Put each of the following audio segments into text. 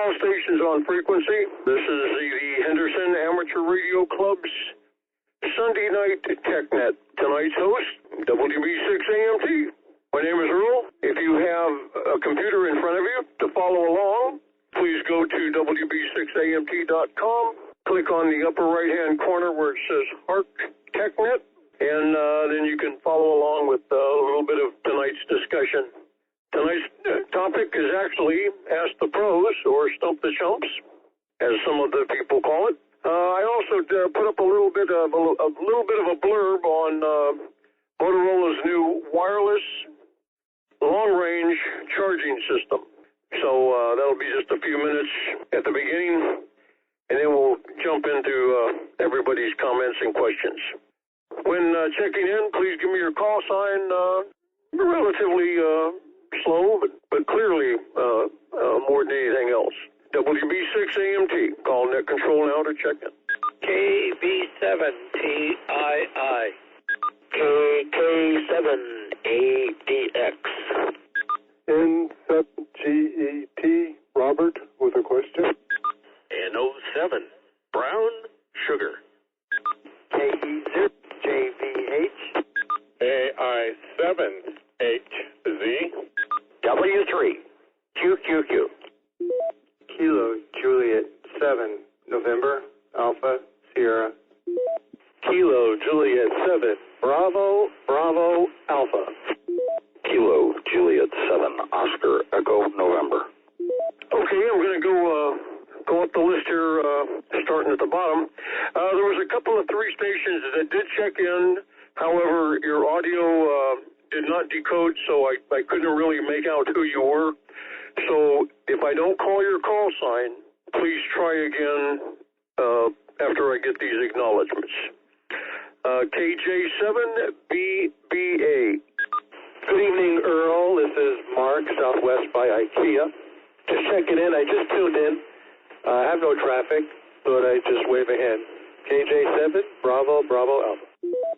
all stations on frequency. This is the Henderson Amateur Radio Club's Sunday night TechNet. Tonight's host, WB6AMT. My name is Earl. If you have a computer in front of you to follow along, please go to WB6AMT.com. Click on the upper right-hand corner where it says HARC TechNet, and then you can follow along with a little bit of tonight's discussion. Tonight's topic is actually Ask the Pros, or Stump the Chumps, as some of the people call it. I also put up a little bit of a blurb on Motorola's new wireless long-range charging system. So that'll be just a few minutes at the beginning, and then we'll jump into everybody's comments and questions. When checking in, please give me your call sign. Relatively slow, but clearly more than anything else. WB6AMT, call net control now to check in. KB7TII. KK7ADX. N7GET, Robert, with a question. N07, brown sugar. KE0JVH. AI7HZ. W3 QQQ. Kilo Juliet 7, November, Alpha, Sierra. Kilo Juliet 7 Bravo Bravo Alpha. Kilo Juliet 7 Oscar Echo November. Okay, I'm going to go up the list here, starting at the bottom. There was a couple of 3 stations that did check in. However, your audio did not decode, so I couldn't really make out who you were. So if I don't call your call sign, please try again after I get these acknowledgments. KJ7BBA. Good evening, Earl. This is Mark, Southwest by IKEA. Just checking in. I just tuned in. I have no traffic, but I just wave a hand. KJ7, Bravo, Bravo, Alpha.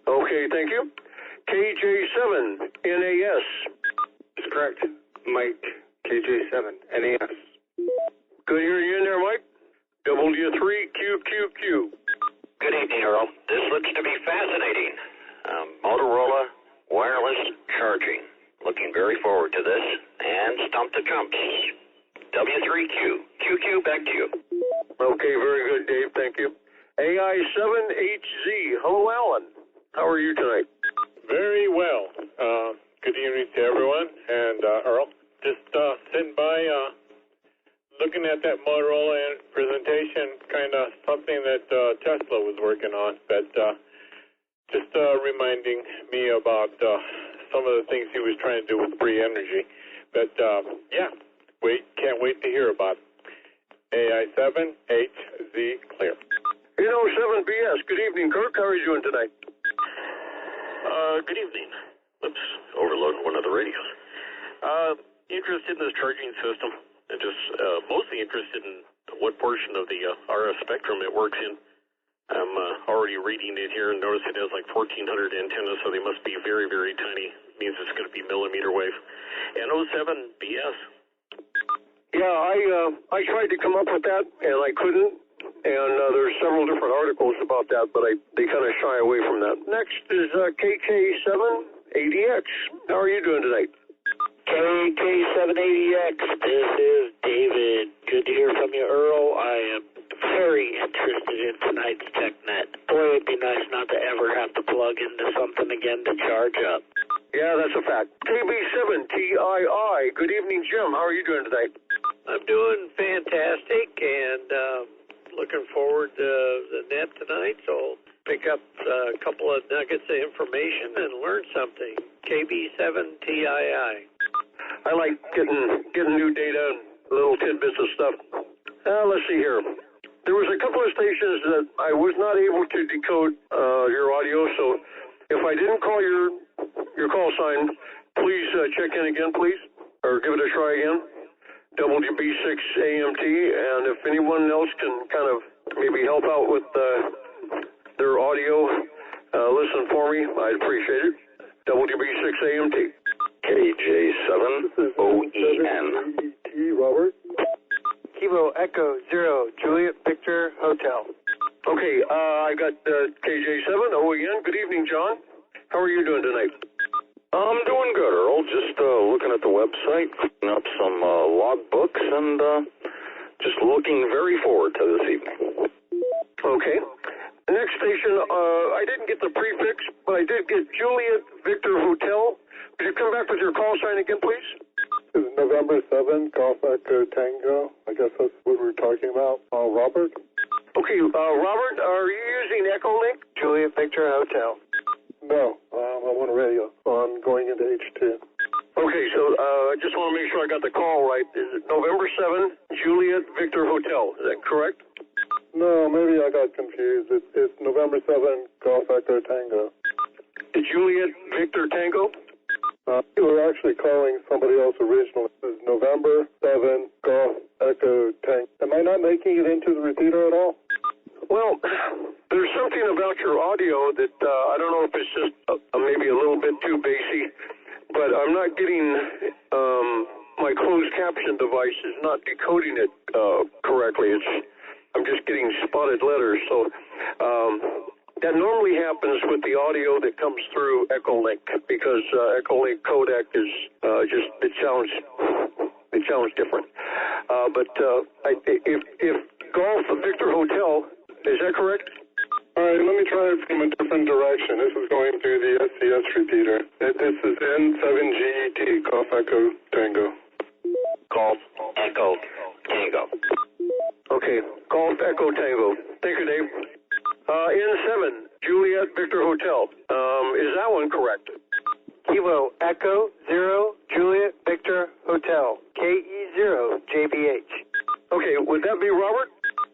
Okay, thank you. KJ7NAS. That's correct. Mike, KJ7, NAS. Good hearing you in there, Mike. W3QQQ. Good evening, Earl. This looks to be fascinating. Motorola wireless charging. Looking very forward to this. And Stump the Chumps. W3Q. QQ, back to you. Okay, very good, Dave. Thank you. AI7HZ. Hello, Alan. How are you tonight? Very well. Good evening to everyone. And Earl, just sitting by, looking at that Motorola presentation, kind of something that Tesla was working on, but just reminding me about some of the things he was trying to do with free energy. But yeah, can't wait to hear about it. AI7HZ clear. 7BS. Good evening, Kirk. How are you doing tonight? Good evening. Oops, overloading one of the radios. Interested in this charging system, and just mostly interested in what portion of the RF spectrum it works in. I'm already reading it here and notice it has like 1,400 antennas, so they must be very, very tiny. It means it's going to be millimeter wave. N07BS. Yeah, I tried to come up with that, and I couldn't. And there's several different articles about that, but they kind of shy away from that. Next is KK7ADX. How are you doing tonight? KK7ADX, this is David. Good to hear from you, Earl. I am very interested in tonight's TechNet. Boy, it'd be nice not to ever have to plug into something again to charge up. Yeah, that's a fact. KB7TII. Good evening, Jim. How are you doing tonight? I'm doing fantastic, and looking forward to the net tonight, so I'll pick up a couple of nuggets of information and learn something. KB7TII. I like getting new data and little tidbits of stuff. Let's see here. There was a couple of stations that I was not able to decode your audio, so if I didn't call your call sign, please check in again, please, or give it a try again. WB6AMT, and if anyone else can kind of maybe help out with their audio, listen for me, I'd appreciate it. WB6AMT. KJ7OEN. Robert. Kilo Echo 0, Juliet Victor Hotel. Okay, I got KJ7, OEN. Good evening, John. How are you doing tonight? I'm doing good, Earl. Just looking at the website, cleaning up some logbooks, and just looking very forward to this evening. Okay. The next station, I didn't get the prefix, but I did get Juliet Victor Hotel. Could you come back with your call sign again, please? This is November 7, Golf Echo Tango. I guess that's what we were talking about. Robert? Okay, Robert, are you using Echolink? Juliet Victor Hotel. No, I'm on radio. I'm going into H2. Okay, so I just want to make sure I got the call right. Is it November 7, Juliet Victor Hotel? Is that correct? No, maybe I got confused. It's November 7, Golf Echo Tango. Juliet Victor Tango? You were actually calling somebody else originally. This is November 7, Golf Echo Tango. Am I not making it into the repeater at all? Well, there's something about your audio that I don't know if it's just maybe a little bit too bassy, but I'm not getting my closed caption device is not decoding it correctly. I'm just getting spotted letters. So that normally happens with the audio that comes through Echolink because Echolink codec is it sounds different. But if Golf Victor Hotel, is that correct? All right, let me try it from a different direction. This is going through the SCS repeater. This is N7GET, Golf Echo Tango. Golf Echo Tango. Okay, Golf Echo Tango. Thank you, Dave. N7, Juliet Victor Hotel. Is that one correct? Kilo Echo 0, Juliet Victor Hotel. KE0, JBH. Okay, would that be Robert?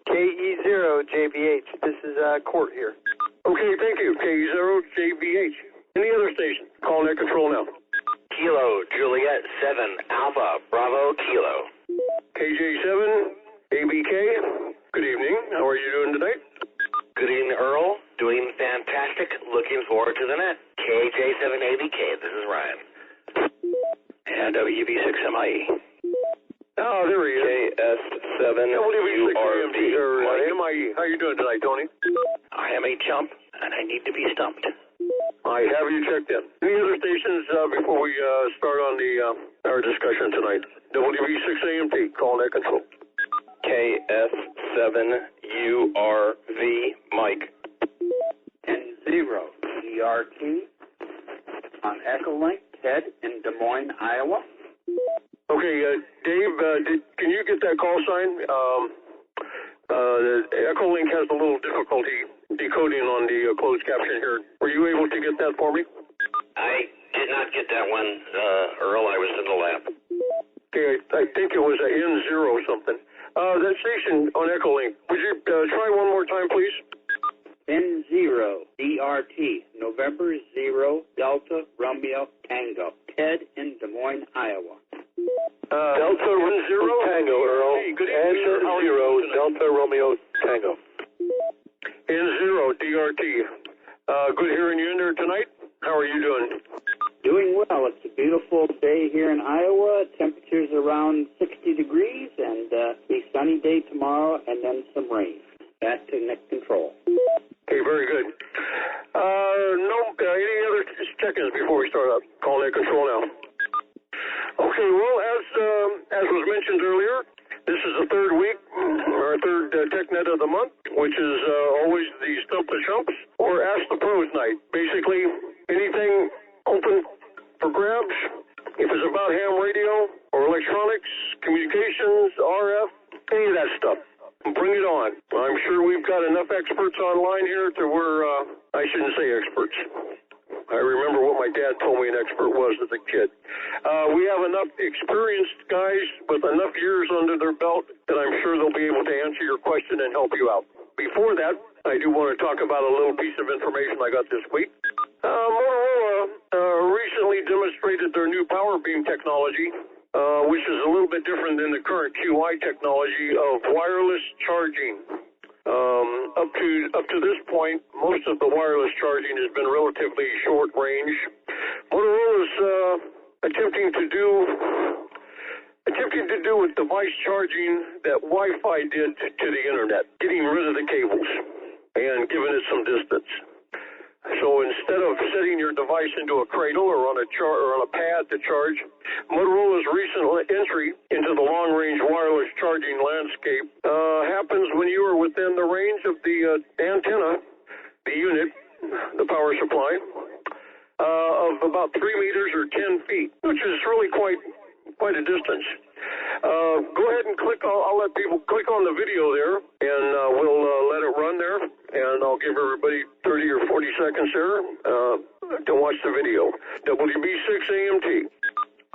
KE0, JBH. This is Court here. Okay, thank you. KE0, JBH. Any other station? Call net control now. Kilo Juliet 7 Alpha Bravo Kilo. KJ7, ABK. Good evening. How are you doing tonight? Good evening, Earl. Doing fantastic. Looking forward to the net. KJ7ABK. This is Ryan. And WV6MIE. Oh, there he is. KS7URV. MIE. How are you doing tonight, Tony? I am a chump, and I need to be stumped. I have you checked in. Any other stations before we start on our discussion tonight? WV6AMT. Call net control. KS7URV, Mike. N0 ERT on Echolink, Ted in Des Moines, Iowa. Okay, Dave, can you get that call sign? Echolink has a little difficulty decoding on the closed caption here. Were you able to get that for me? I did not get that one, Earl. I was in the lab. Okay, I think it was a N0 something. That station on Echolink, would you try one more time, please? N0 DRT, November 0 Delta Romeo Tango, Ted in Des Moines, Iowa. Delta 0 Tango, Earl. Hey, good evening, sir. How are you N0 doing Delta Romeo Tango. N0 DRT. Good hearing you in there tonight. How are you doing? Doing well. It's a beautiful day here in Iowa. Temperatures around 60 degrees and a sunny day tomorrow and then some rain. Back to net control. Okay, very good. Any other check-ins before we start up? Call net control now. Okay, well, as was mentioned earlier, this is the third week, our third TechNet of the month, which is always the Stump the Chumps or Ask the Pros night. Basically, anything open for grabs. If it's about ham radio or electronics, communications, RF, any of that stuff, bring it on. I'm sure we've got enough experts online here to where, I shouldn't say experts. I remember what my dad told me an expert was as a kid. We have enough experienced guys with enough years under their belt that I'm sure they'll be able to answer your question and help you out. Before that, I do want to talk about a little piece of information I got this week. Motorola recently demonstrated their new power beam technology, which is a little bit different than the current QI technology of wireless charging. Up to this point, most of the wireless charging has been relatively short range. Motorola's attempting to do attempting to do with device charging that Wi-Fi did to the internet, getting rid of the cables and giving it some distance. So instead of setting your device into a cradle or on a pad to charge, Motorola's recent entry into the long-range wireless charging landscape happens when you are within the range of the antenna, the unit, the power supply, of about 3 meters or 10 feet, which is really quite a distance. Go ahead and click. I'll let people click on the video there, and we'll let it run there, and I'll give everybody 30 or 40 seconds there to watch the video. WB6AMT.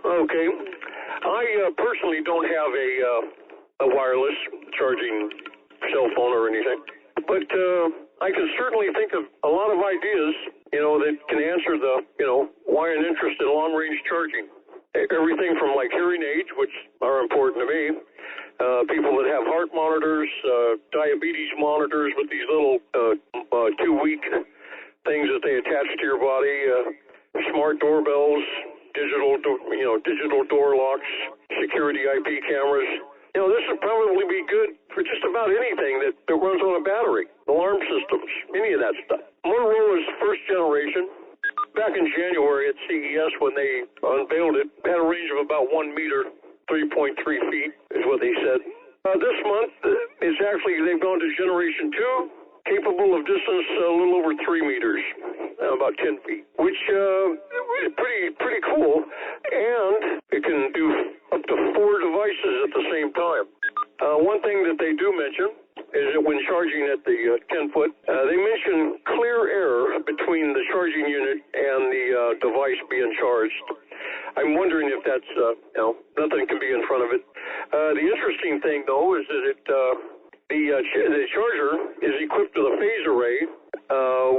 Okay. I personally don't have a wireless charging cell phone or anything, but I can certainly think of a lot of ideas, that can answer the, why an interest in long-range charging. Everything from like hearing aids, which are important to me, people that have heart monitors, diabetes monitors with these little 2-week things that they attach to your body, smart doorbells, digital door locks, security IP cameras. This would probably be good for just about anything that runs on a battery, alarm systems, any of that stuff. Motorola's first generation, back in January at CES when they unveiled it, had a range of about 1 meter, 3.3 feet is what they said. This month, they've gone to generation 2, capable of distance a little over 3 meters, about 10 feet, which is pretty cool, and it can do up to 4 devices at the same time. One thing that they do mention is that when charging at the 10-foot, they mention clear air between the charging unit and the device being charged. I'm wondering if that's, nothing can be in front of it. The interesting thing, though, is that the charger is equipped with a phase array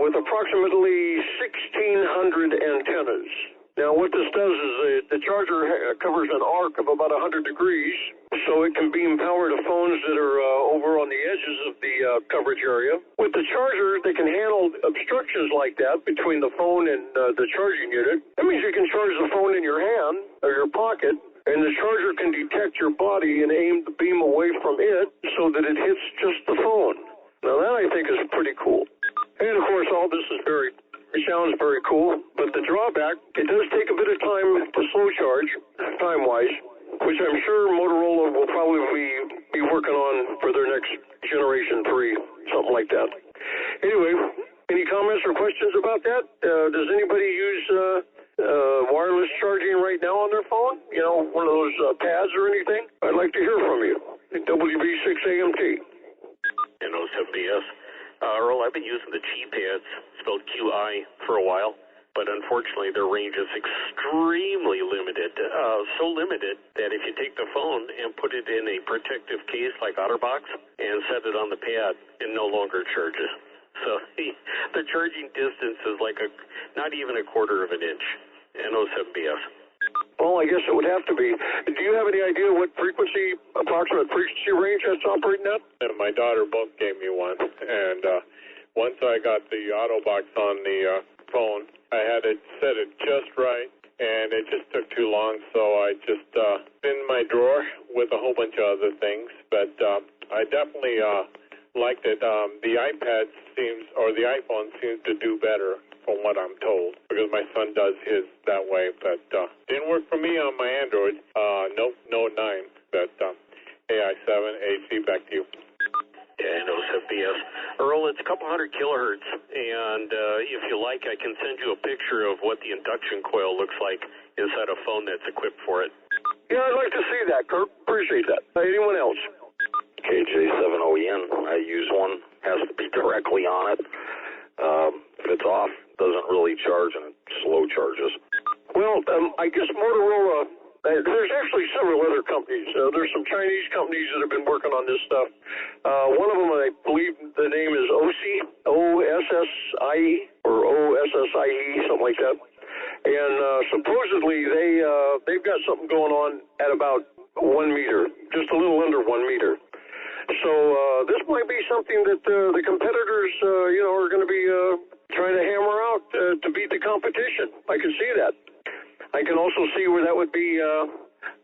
with approximately 1,600 antennas. Now, what this does is the charger covers an arc of about 100 degrees, so it can beam power to phones that are over on the edges of the coverage area. With the charger, they can handle obstructions like that between the phone and the charging unit. That means you can charge the phone in your hand or your pocket, and the charger can detect your body and aim the beam away from it so that it hits just the phone. Now, that I think is pretty cool. And, of course, all this is it sounds very cool, but the drawback, it does take a bit of time to slow charge, time-wise, which I'm sure Motorola will probably be working on for their next generation 3, something like that. Anyway, any comments or questions about that? Does anybody use wireless charging right now on their phone? One of those pads or anything? I'd like to hear from you. WB6AMT. NO7BS. Earl, I've been using the G-pads, spelled QI, for a while, but unfortunately their range is extremely limited, so limited that if you take the phone and put it in a protective case like OtterBox and set it on the pad, it no longer charges. So the charging distance is like not even a quarter of an inch. NO7BS. Well, I guess it would have to be. Do you have any idea what approximate frequency range that's operating at? And my daughter both gave me one, and once I got the AutoBox on the phone, I had it set it just right, and it just took too long, so I just in my drawer with a whole bunch of other things, but I definitely liked it. The iPad the iPhone seems to do better from what I'm told, because my son does his that way, but didn't work for me on my Android. Nope, no 9, but AI7, AC, back to you. Yeah, NO7BS. Earl, it's a couple hundred kilohertz, and if you like, I can send you a picture of what the induction coil looks like inside a phone that's equipped for it. Yeah, I'd like to see that, Kurt. Appreciate that. Anyone else? KJ7OEN. I use one. Has to be directly on it. If it's off, doesn't really charge, and it slow charges. Well, I guess Motorola, there's actually several other companies. There's some Chinese companies that have been working on this stuff. One of them, I believe the name is OSSIE, or OSSIE, something like that. And supposedly they've got something going on at about 1 meter, just a little under 1 meter. So this might be something that the competitors, are going to be trying to hammer out to beat the competition. I can see that. I can also see where that would be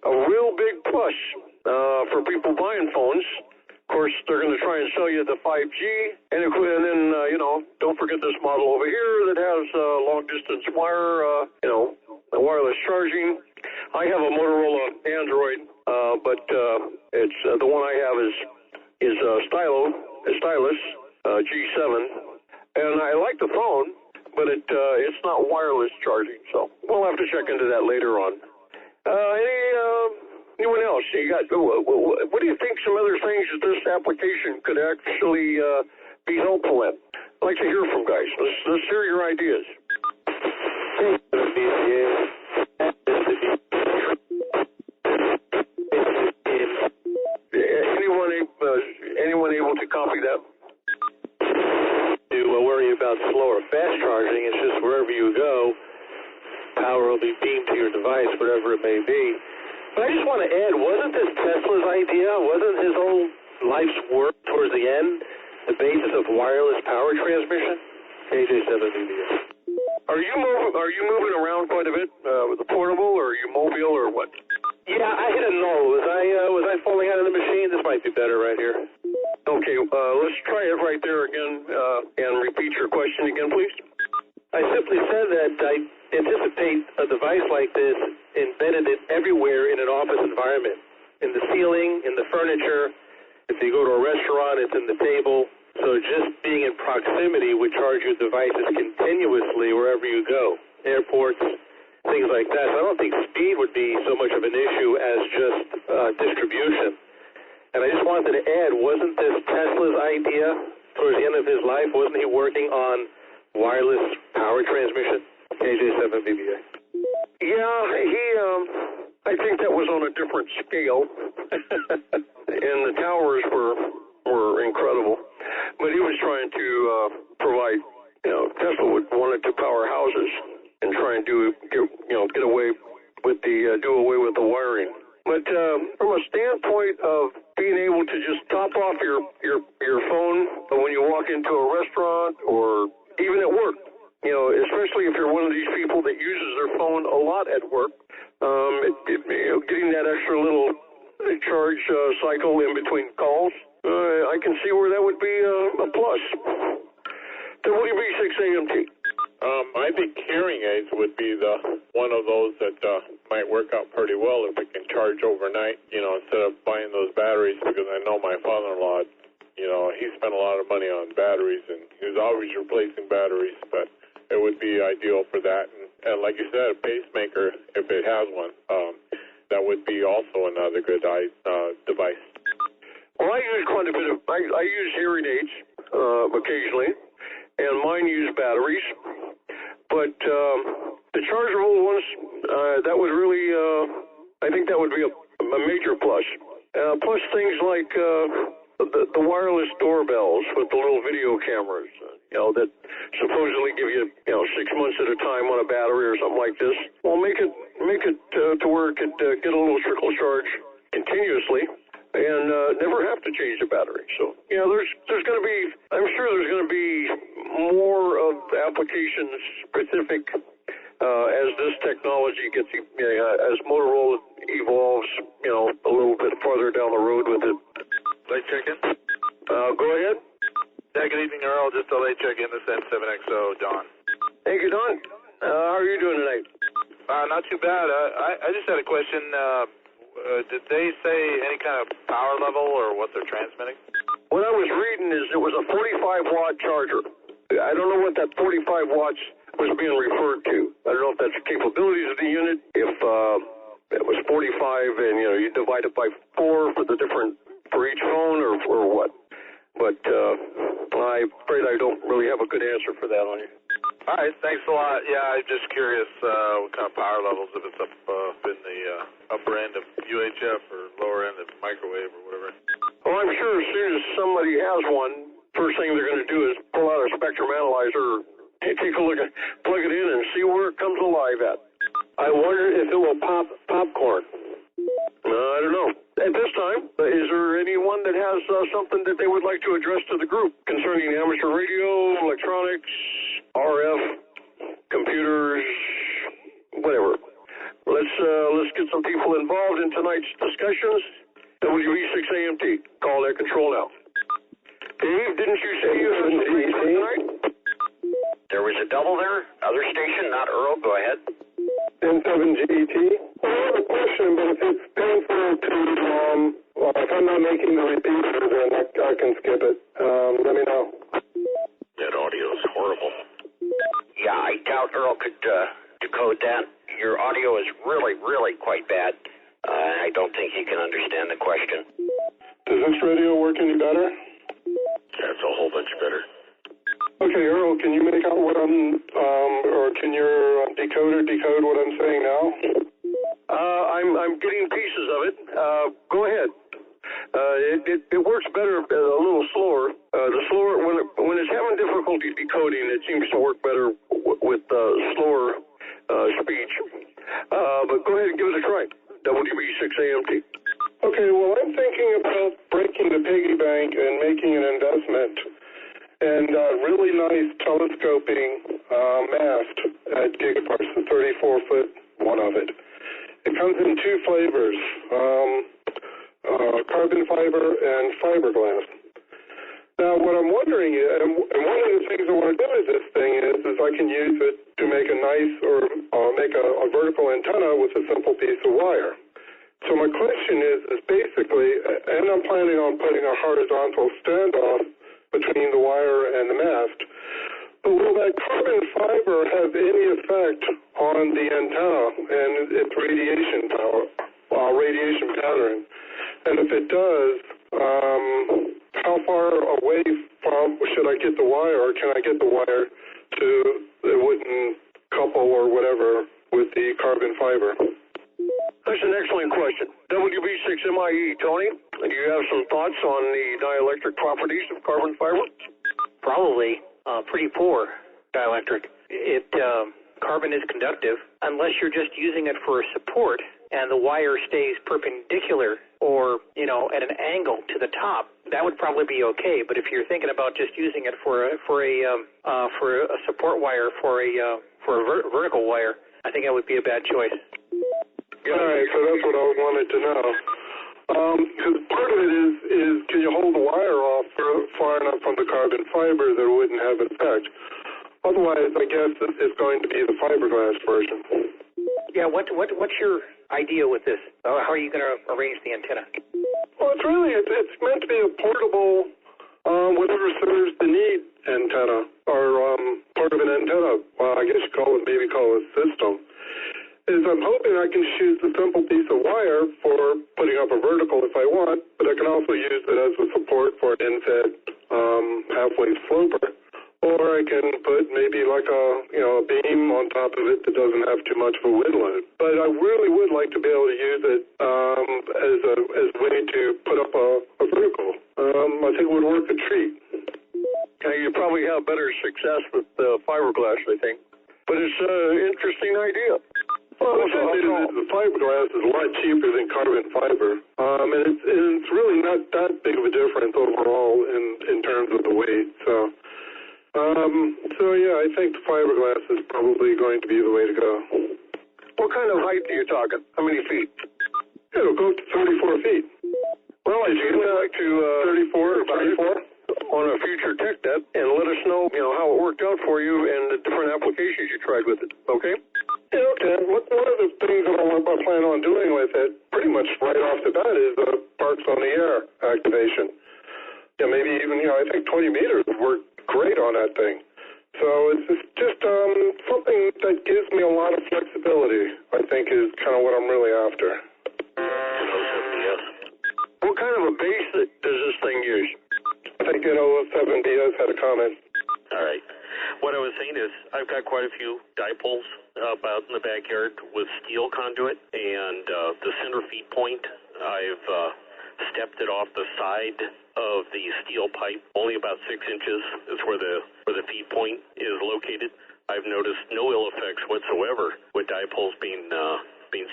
a real big plus for people buying phones. Of course, they're going to try and sell you the 5G, and then don't forget this model over here that has long-distance wire, wireless charging. I have a Motorola Android, but it's the one I have is a stylus G7, and I like the phone, but it's not wireless charging, so we'll have to check into that later on. Anyone else? What do you think some other things that this application could actually be helpful in? I'd like to hear from guys. Let's hear your ideas. Anyone able to copy that? To worry about slow or fast charging. It's just wherever you go, power will be beamed to your device, whatever it may be. But I just want to add, wasn't this Tesla's idea? Wasn't his whole life's work towards the end the basis of wireless power transmission? KJ7BBA. Are you moving around quite a bit with the portable, or are you mobile, or what? Yeah, I hit a no. Was I falling out of the machine? This might be better right here. Okay, let's try it right there again, and repeat your question again, please. I simply said that I anticipate a device like this embedded everywhere in an office environment. In the ceiling, in the furniture. If you go to a restaurant, it's in the table. So just being in proximity would charge your devices continuously wherever you go. Airports, things like that. So I don't think speed would be so much of an issue as just distribution. And I just wanted to add, wasn't this Tesla's idea towards the end of his life? Wasn't he working on wireless power transmission? KJ7BBA. Yeah, I think that was on a different scale, and the towers were incredible. But he was trying to provide, Tesla wanted to power houses and try and get away with do away with the wiring. But from a standpoint of being able to just top off your phone when you walk into a restaurant or even at work, especially if you're one of these people that uses their phone a lot at work, getting that extra little charge cycle in between calls, I can see where that would be a plus. WB6AMT. I think hearing aids would be one of those that might work out pretty well if it can charge overnight, instead of buying those batteries, because I know my father-in-law, he spent a lot of money on batteries, and he was always replacing batteries, but it would be ideal for that. And like you said, a pacemaker, if it has one, that would be also another good device. Well, I use quite a bit of, I use hearing aids occasionally, and mine use batteries. But the chargeable ones, that would really, I think that would be a major plus. Plus things like the wireless doorbells with the little video cameras, that supposedly give you, 6 months at a time on a battery or something like this. Well, make it to where it could get a little trickle charge continuously and never have to change the battery. So, there's going to be, I'm sure there's going to be more of application specific as this technology gets, as Motorola evolves, a little bit farther down the road with it. Late check-in? Go ahead. Yeah, good evening, Earl. Just a late check-in. This is N7XO, Don. Thank you, Don. How are you doing tonight? Not too bad. I just had a question. Did they say any kind of power level or what they're transmitting? What I was reading is it was a 45-watt charger. I don't know what that 45 watts was being referred to. I don't know if that's the capabilities of the unit, if it was 45 and, you divide it by 4 for each phone or what. But I'm afraid I don't really have a good answer for that on you. All right, thanks a lot. Yeah, I'm just curious what kind of power levels, if it's up in the upper end of UHF or lower end of microwave or whatever. Well, I'm sure as soon as somebody has one, first thing they're going to do is pull out a spectrum analyzer and take a look at, plug it in and see where it comes alive at. I wonder if it will pop popcorn. I don't know. At this time, is there anyone that has something that they would like to address to the group concerning amateur radio, electronics, RF, computers, whatever? Let's get some people involved in tonight's discussions. WB6AMT, call that control now. Dave, didn't you say you had some drinks for tonight? There was a double there. Other station, not Earl. Go ahead. N7GET. I have a question, but if it's painful to, if I'm not making the repeater, then I can skip it. Let me know. That audio is horrible. Yeah, I doubt Earl could decode that. Your audio is really, really quite bad. I don't think he can understand the question. Does this radio work any better? That's a whole bunch better. Okay, Earl, can you make out what I'm, or can your decoder decode what I'm saying now? I'm getting pieces of it. Go ahead. It works better, a little slower. The slower, when it's having difficulty decoding, it seems to work better with slower speech. But go ahead and give it a try. WB6AMT. Okay, well, I'm thinking about breaking the piggy bank and making an investment. And really nice telescoping mast at Gigaparts, the 34-foot one of it. It comes in two flavors, carbon fiber and fiberglass. Now, what I'm wondering is, and one of the things I want to do with this thing is I can use it to make a nice or make a vertical antenna with a simple piece of wire. So my question is basically, and I'm planning on putting a horizontal standoff between the wire and the mast, but will that carbon fiber have any effect on the antenna and its radiation pattern? And if it does, how far away from should I get the wire, or can I get the wire to it wouldn't couple or whatever with the carbon fiber? That's an excellent question. WB6MIE, Tony, do you have some thoughts on the dielectric properties of carbon fiber? Probably pretty poor dielectric. Carbon is conductive unless you're just using it for support and the wire stays perpendicular or, at an angle to the top. That would probably be okay. But if you're thinking about just using it for a support wire, for a vertical wire, I think that would be a bad choice. All right, so that's what I wanted to know. Because part of it is can you hold the wire off far enough from the carbon fiber that it wouldn't have an effect? Otherwise, I guess it's going to be the fiberglass version. Yeah, what's your idea with this? How are you going to arrange the antenna? Well, it's meant to be a portable, whatever serves the need antenna, or part of an antenna. Well, I guess you call it a system. I'm hoping I can shoot a simple piece of wire for putting up a vertical if I want, but I can also use it as a support for an in-fed half-wave sloper. Or I can put maybe like a beam on top of it that doesn't have too much of a wind load. But I really would like to be able to use it as a way to put up a vertical. I think it would work a treat. You probably have better success with fiberglass, I think. But it's an interesting idea. Well, the fiberglass is a lot cheaper than carbon fiber, and it's really not that big of a difference overall in terms of the weight. So yeah, I think the fiberglass is probably going to be the way to go. What kind of height are you talking? How many feet? It'll go up to 34 feet. Well, I'd like to 34 or 34 on a future TechNet and let us know, how it worked out for you and the different applications you tried with it. Okay? Yeah, okay. One of the things that I plan on doing with it, pretty much right off the bat, is parks on the air activation. Yeah, maybe even, I think 20 meters would work great on that thing. So it's just something that gives me a lot of flexibility, I think, is kind of what I'm really after. What kind of a base does this thing use? I think 07BS had a comment. All right. What I was saying is I've got quite a few dipoles out in the backyard with steel conduit, and the center feed point, I've stepped it off the side of the steel pipe. Only about 6 inches is where the feed point is located. I've noticed no ill effects whatsoever with dipoles being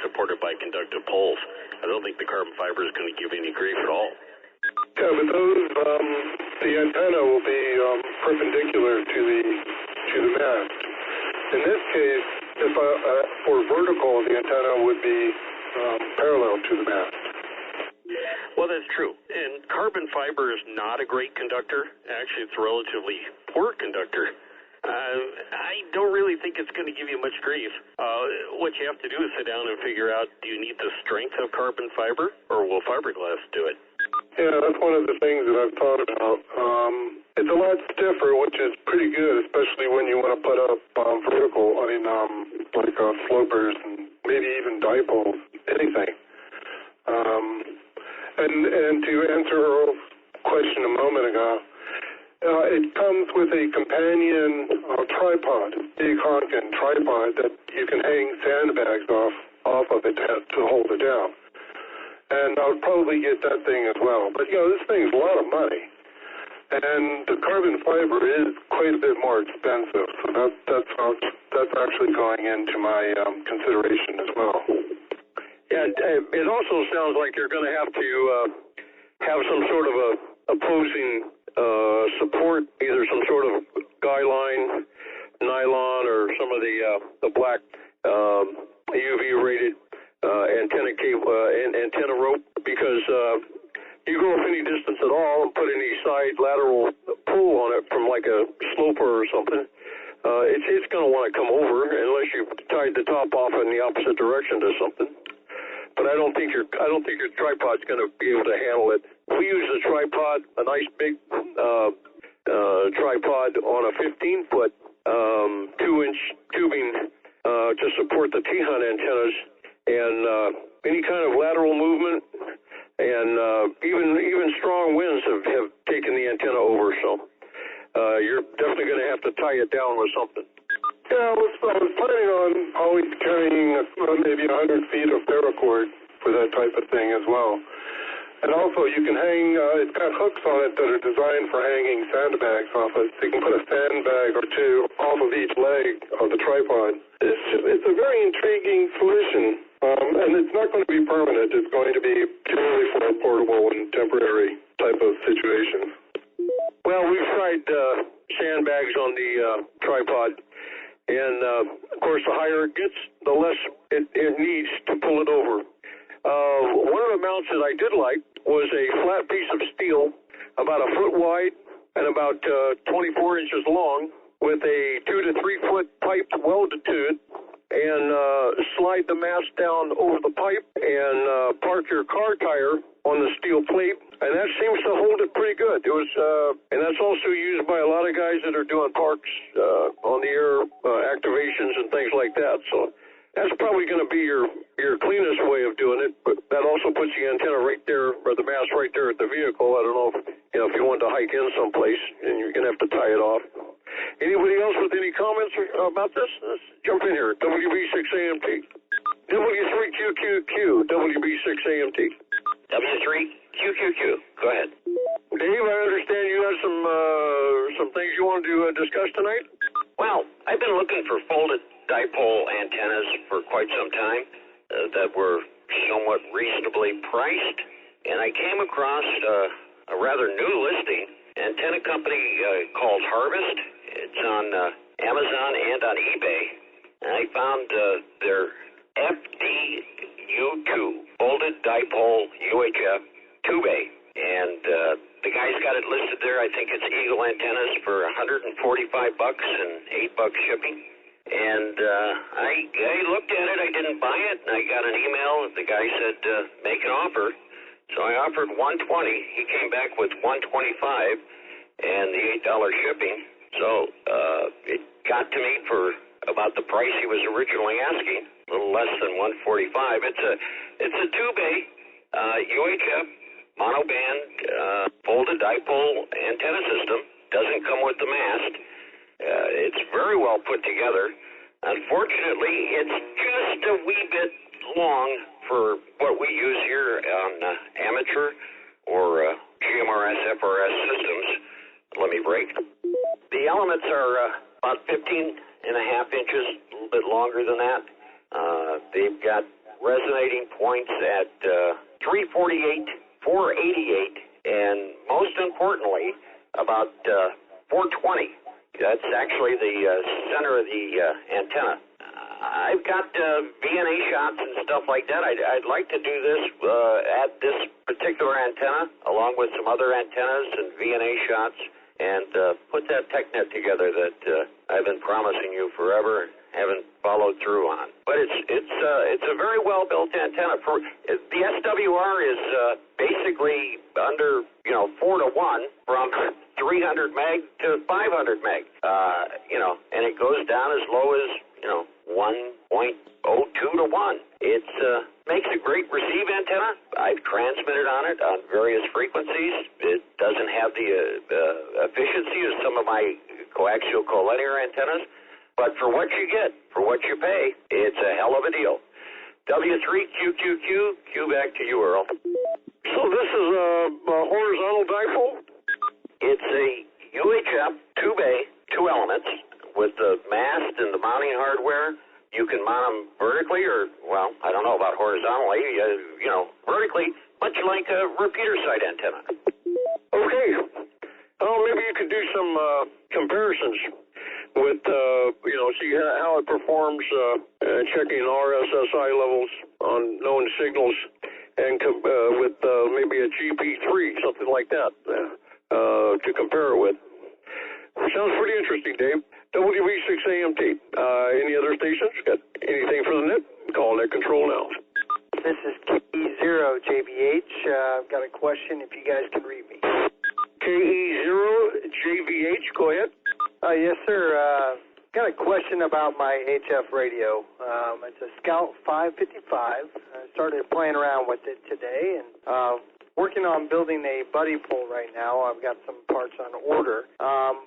supported by conductive poles. I don't think the carbon fiber is going to give any grief at all. Yeah, but those the antenna will be perpendicular to the mast. In this case, if for vertical, the antenna would be parallel to the mast. Well, that's true. And carbon fiber is not a great conductor. Actually, it's a relatively poor conductor. I don't really think it's going to give you much grief. What you have to do is sit down and figure out, do you need the strength of carbon fiber, or will fiberglass do it? Yeah, that's one of the things that I've thought about. It's a lot stiffer, which is pretty good, especially when you want to put up vertical, like slopers and maybe even dipoles, anything. And to answer Earl's question a moment ago, it comes with a companion tripod, big honking tripod that you can hang sandbags off of it to hold it down. And I would probably get that thing as well. But, this thing's a lot of money. And the carbon fiber is quite a bit more expensive. So that's actually going into my consideration as well. Yeah, it also sounds like you're going to have to have some sort of a opposing support, either some sort of guy line, nylon, or some of the black UV rated antenna rope, because you go up any distance at all and put any side lateral pull on it from like a sloper or something, it's going to want to come over unless you tied the top off in the opposite direction to something. But I don't think your tripod's going to be able to handle it. We use a tripod, a nice big tripod on a 15-foot 2-inch tubing to support the T-Hunt antennas, and any kind of lateral movement and even strong winds have taken the antenna over. So you're definitely going to have to tie it down with something. Yeah, I was planning on always carrying maybe 100 feet of paracord for that type of thing as well. And also you can hang, it's got hooks on it that are designed for hanging sandbags off it. So you can put a sandbag or two off of each leg of the tripod. It's a very intriguing solution. And it's not going to be permanent. It's going to be purely for a portable and temporary type of situation. Well, we've tried sandbags on the tripod. And, of course, the higher it gets, the less it needs to pull it over. One of the mounts that I did like was a flat piece of steel, about a foot wide and about 24 inches long, with a 2 to 3 foot pipe welded to it, and slide the mast down over the pipe and park your car tire on the steel plate, and that seems to hold it pretty good. It was, and that's also used by a lot of guys that are doing parks on the air activations and things like that. So that's probably going to be your cleanest way of doing it. But that also puts the antenna right there, or the mast right there at the vehicle. I don't know if you want to hike in someplace, and you're going to have to tie it off. Anybody else with any comments about this? Let's jump in here. WB6AMT. W3QQQ. WB6AMT. W3QQQ. Go ahead. Dave, I understand you have some things you want to discuss tonight? Well, I've been looking for folded dipole antennas for quite some time that were somewhat reasonably priced, and I came across a rather new listing. Antenna company called Harvest. It's on Amazon and on eBay. And I found their FDU2 folded dipole UHF 2-bay, and the guy's got it listed there. I think it's Eagle antennas for $145 and $8 shipping. And I looked at it. I didn't buy it, and I got an email. The guy said make an offer. So I offered $120. He came back with $125 and the $8 shipping. So it got to me for about the price he was originally asking, a little less than $145. It's a 2-bay UHF monoband folded dipole antenna system. Doesn't come with the mast. It's very well put together. Unfortunately, it's just a wee bit long for what we use here on amateur or GMRS, FRS systems. Let me break. The elements are about 15 and a half inches, a little bit longer than that. They've got resonating points at 348, 488, and most importantly, about 420. That's actually the center of the antenna. I've got VNA shots and stuff like that. I'd like to do this at this particular antenna, along with some other antennas and VNA shots, and put that TechNet together that I've been promising you forever, haven't followed through on. But it's a very well built antenna. The SWR is basically under 4 to 1 from 300 meg to 500 meg. And it goes down as low as 1.02 to 1. It makes a great receive antenna. I've transmitted on it on various frequencies. It doesn't have the efficiency of some of my coaxial collinear antennas, but for what you get, for what you pay, it's a hell of a deal. W3QQQ, Q back to you, Earl. So this is a horizontal dipole? It's a UHF 2-bay, 2 elements, with the mast and the mounting hardware. You can mount them vertically or, well, I don't know about horizontally, vertically, much like a repeater site antenna. Okay. Oh, maybe you could do some comparisons with, see how it performs checking RSSI levels on known signals and with maybe a GP3, something like that, to compare it with. Sounds pretty interesting, Dave. WV6AMT. Any other stations? Got anything for the net? Call net control now. This is KE0JVH. I've got a question if you guys can read me. KE0JVH, go ahead. Yes, sir. Got a question about my HF radio. It's a Scout 555. I started playing around with it today and working on building a buddy pole right now. I've got some parts on order.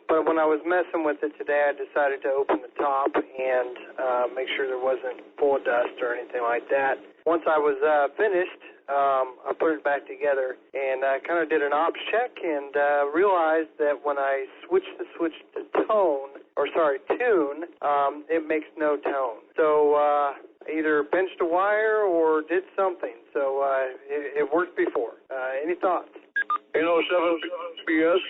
But when I was messing with it today, I decided to open the top and make sure there wasn't full of dust or anything like that. Once I was finished, I put it back together and I kind of did an ops check and realized that when I switched the switch to tune, it makes no tone. So either benched a wire or did something. So it worked before. Any thoughts? 807 BS.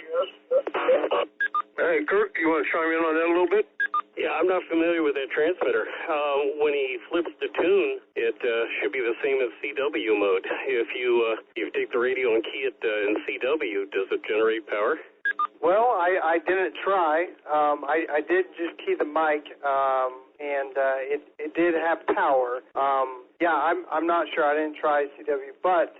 Hey, Kirk, you want to chime in on that a little bit? Yeah, I'm not familiar with that transmitter. When he flips the tune, it should be the same as CW mode. If you take the radio and key it in CW, does it generate power? Well, I didn't try. I did just key the mic, and it did have power. Yeah, I'm not sure. I didn't try CW, but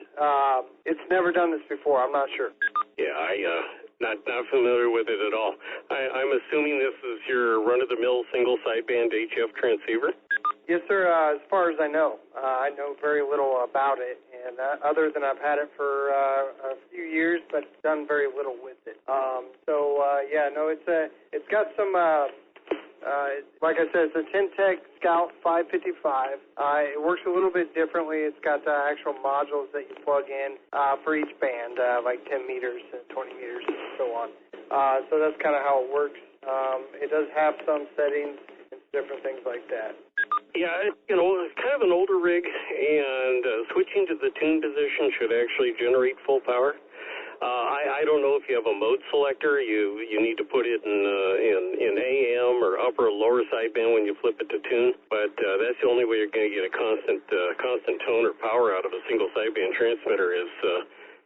it's never done this before. I'm not sure. Yeah, not familiar with it at all. I'm assuming this is your run-of-the-mill single sideband HF transceiver? Yes, sir. As far as I know very little about it, and other than I've had it for a few years, but done very little with it. It's got some. Like I said, it's a Tentec Scout 555. It works a little bit differently. It's got actual modules that you plug in for each band, like 10 meters and 20 meters and so on. So that's kind of how it works. It does have some settings and different things like that. Yeah, it's kind of an older rig, and switching to the tune position should actually generate full power. I don't know if you have a mode selector. You need to put it in AM or upper or lower sideband when you flip it to tune. But that's the only way you're going to get a constant tone or power out of a single sideband transmitter is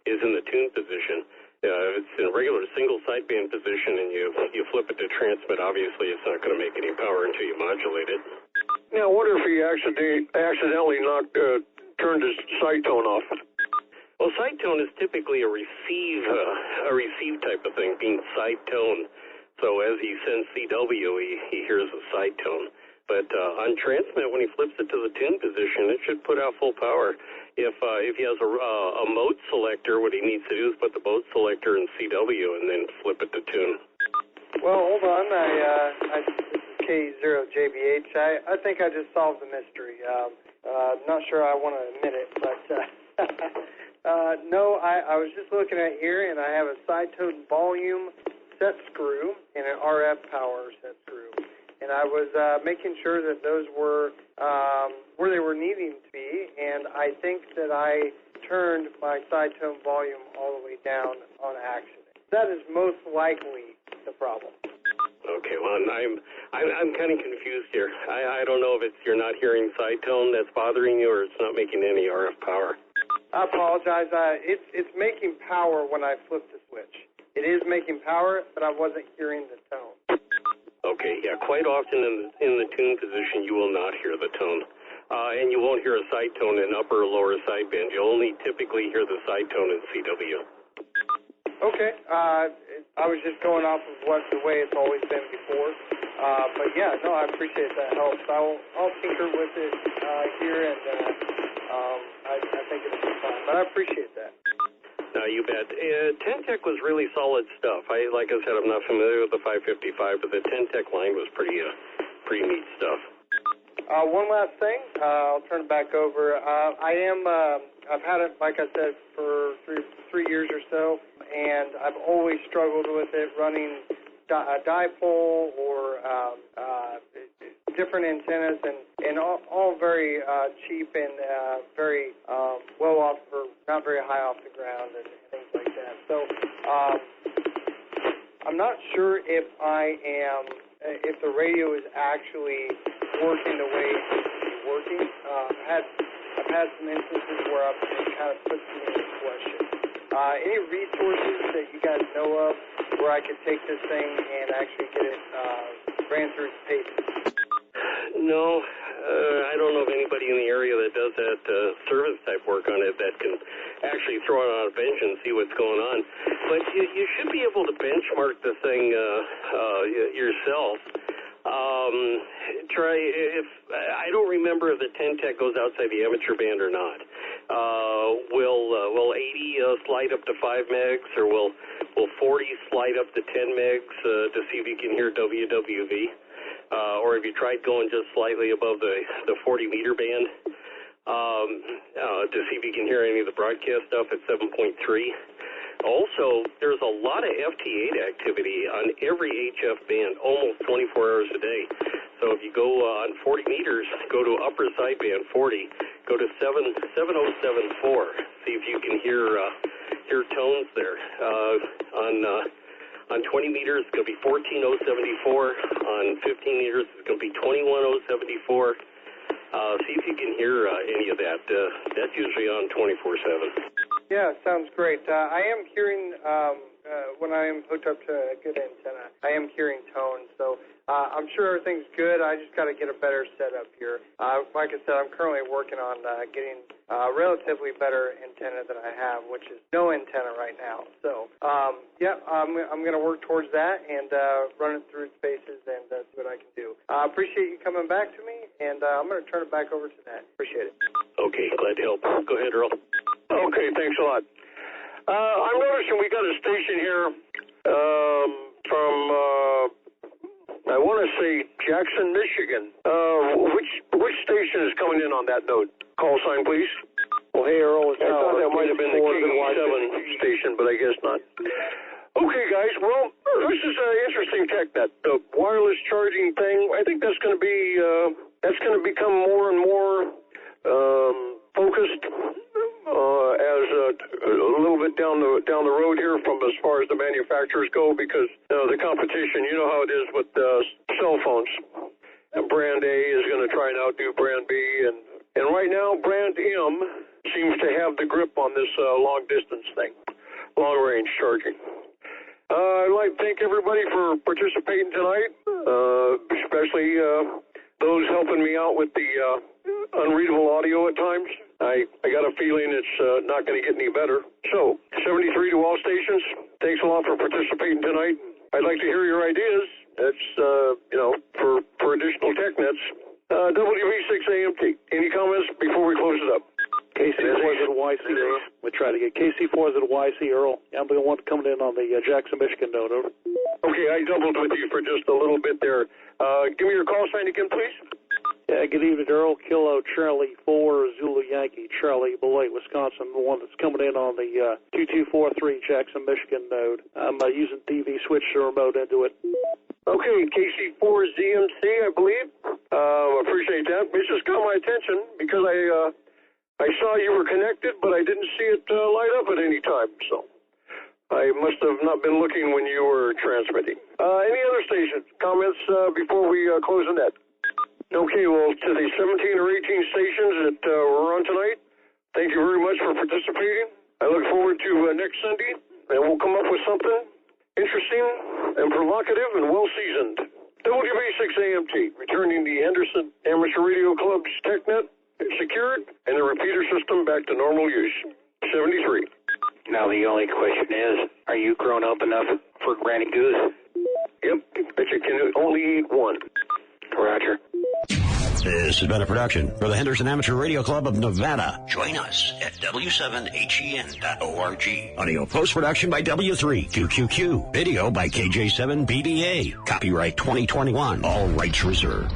in the tune position. If it's in a regular single sideband position and you flip it to transmit, obviously it's not going to make any power until you modulate it. Now, what if he accidentally turned his side tone off? Well, side tone is typically a receive type of thing, being side tone. So as he sends CW, he hears a side tone. But on transmit, when he flips it to the tune position, it should put out full power. If he has a mode selector, what he needs to do is put the mode selector in CW and then flip it to tune. Well, hold on. This is K0JBH. I think I just solved the mystery. Not sure I want to admit it, but no, I was just looking at here, and I have a side tone volume set screw and an RF power set screw. And I was making sure that those were where they were needing to be, and I think that I turned my side tone volume all the way down on accident. That is most likely the problem. Okay, well, I'm kind of confused here. I don't know if it's you're not hearing side tone that's bothering you, or it's not making any RF power. I apologize. It's making power when I flip the switch. It is making power, but I wasn't hearing the tone. Okay, yeah, quite often in the tune position, you will not hear the tone. And you won't hear a side tone in upper or lower sideband. You'll only typically hear the side tone in CW. Okay. I was just going off of the way it's always been before. But yeah, no, I appreciate that help. I'll tinker with it here, and I think it'll be fine. But I appreciate that. No, you bet. 10-Tech was really solid stuff. Like I said, I'm not familiar with the 555, but the 10-Tech line was pretty neat stuff. One last thing. I'll turn it back over. I've had it, like I said, for three years or so, and I've always struggled with it running a dipole or different antennas, and all very cheap and very well off, or not very high off the ground and things like that. So I'm not sure if if the radio is actually working the way it should be working. I've had some instances where I've kind of put some into question. Any resources that you guys know of where I could take this thing and actually get it ran through its paces? No, I don't know of anybody in the area that does that service type work on it that can actually throw it on a bench and see what's going on. But you should be able to benchmark the thing yourself. Try if I don't remember if the 10-Tech goes outside the amateur band or not. Will 80 slide up to 5 megs, or will 40 slide up to 10 megs to see if you can hear WWV? Or have you tried going just slightly above the 40 meter band to see if you can hear any of the broadcast stuff at 7.3? Also, there's a lot of FT8 activity on every HF band, almost 24 hours a day. So if you go on 40 meters, go to upper sideband 40, go to 7074, see if you can hear tones there. On 20 meters, it's going to be 14074. On 15 meters, it's going to be 21074. See if you can hear any of that. That's usually on 24/7. Yeah, sounds great. I am hearing, when I am hooked up to a good antenna, I am hearing tones. So I'm sure everything's good. I just got to get a better setup here. Like I said, I'm currently working on getting a relatively better antenna than I have, which is no antenna right now. So, yeah, I'm going to work towards that and run it through its paces and see what I can do. I appreciate you coming back to me, and I'm going to turn it back over to Nat. Appreciate it. Okay, glad to help. Go ahead, Earl. Okay, thanks a lot. I'm noticing we got a station here from, I want to say Jackson, Michigan. Which station is coming in on that node? Call sign, please. Well, hey, Earl. I thought that might have been the K7 station, but I guess not. Okay, guys. Well, this is an interesting TechNet. The wireless charging thing. I think that's going to become more and more focused as a little bit down the road here from as far as the manufacturers go, because the competition, you know how it is with cell phones. And brand A is going to try and outdo brand B, and right now brand M seems to have the grip on this long distance thing, long range charging. I'd like to thank everybody for participating tonight, especially those helping me out with the unreadable audio at times. I got a feeling it's not going to get any better. So, 73 to all stations, thanks a lot for participating tonight. I'd like to hear your ideas. That's, for additional TechNets. WV6AMT. Any comments before we close it up? KC4ZYC, Earl. We try to get KC4ZYC, Earl. I'm the one coming in on the Jackson, Michigan node, over. Okay, I doubled with you for just a little bit there. Give me your call sign again, please. Yeah, good evening, Earl. Kilo Charlie 4 Zulu Yankee Charlie Beloit, Wisconsin, the one that's coming in on the 2243 Jackson, Michigan node. I'm using TV switch the remote into it. Okay, KC4ZMC, I believe. Appreciate that. It just got my attention because I saw you were connected, but I didn't see it light up at any time. So I must have not been looking when you were transmitting. Any other stations? Comments before we close the net? Okay, well, to the 17 or 18 stations that were on tonight, thank you very much for participating. I look forward to next Sunday, and we'll come up with something interesting and provocative and well-seasoned. WB6AMT, returning the Henderson Amateur Radio Club's TechNet secured and the repeater system back to normal use. 73. Now the only question is, are you grown up enough for Granny Goose? Yep, but you can only eat one. Roger. This has been a production for the Henderson Amateur Radio Club of Nevada. Join us at W7HEN.org. Audio post-production by W3QQQ. Video by KJ7BDA. Copyright 2021. All rights reserved.